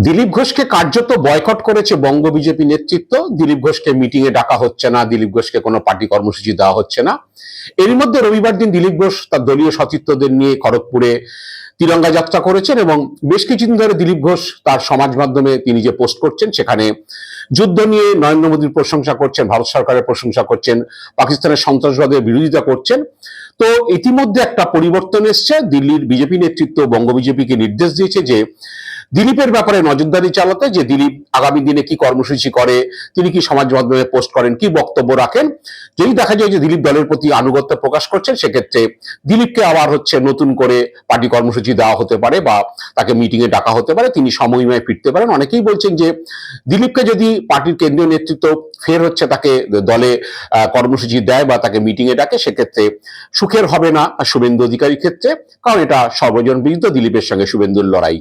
দিলীপ ঘোষকে কার্যত বয়কট করেছে বঙ্গ বিজেপি নেতৃত্ব। দিলীপ ঘোষকে মিটিং এ ডাকা হচ্ছে না, দিলীপ ঘোষকে কোনো পার্টি কর্মসূচি দেওয়া হচ্ছে না। এরই মধ্যে রবিবার দিন দিলীপ ঘোষ তার দলীয় সতীর্থদের নিয়ে খড়গপুরে তিরঙ্গা যাত্রা করেছেন এবং বেশ কিছুদিন ধরে দিলীপ ঘোষ তার সমাজ মাধ্যমে তিনি যে পোস্ট করছেন সেখানে যুদ্ধ নিয়ে নরেন্দ্র মোদীর প্রশংসা করছেন, ভারত সরকারের প্রশংসা করছেন, পাকিস্তানের সন্ত্রাসবাদের বিরোধিতা করছেন। তো ইতিমধ্যে একটা পরিবর্তন এসছে। দিল্লির বিজেপি নেতৃত্ব বঙ্গ বিজেপিকে নির্দেশ দিয়েছে যে দিলীপের ব্যাপারে নজরদারি চালাতে, যে দিলীপ আগামী দিনে কি কর্মসূচি করে, তিনি কি সমাজ মাধ্যমে পোস্ট করেন, কি বক্তব্য রাখেন। যদি দেখা যায় যে দিলীপ দলের প্রতি আনুগত্য প্রকাশ করছেন, সেক্ষেত্রে দিলীপকে আবার নতুন করে পার্টি কর্মসূচি দেওয়া হতে পারে বা তাকে মিটিং এ ডাকা হতে পারে, তিনি সময়ময় ফিরতে পারেন। অনেকেই বলছেন যে দিলীপকে যদি পার্টির কেন্দ্রীয় নেতৃত্ব ফের তাকে দলে কর্মসূচি দেয় বা তাকে মিটিং এ ডাকে, সেক্ষেত্রে সুখের হবে না শুভেন্দু অধিকারীর ক্ষেত্রে, কারণ এটা সর্বজন বিদিত দিলীপের সঙ্গে শুভেন্দুর লড়াই।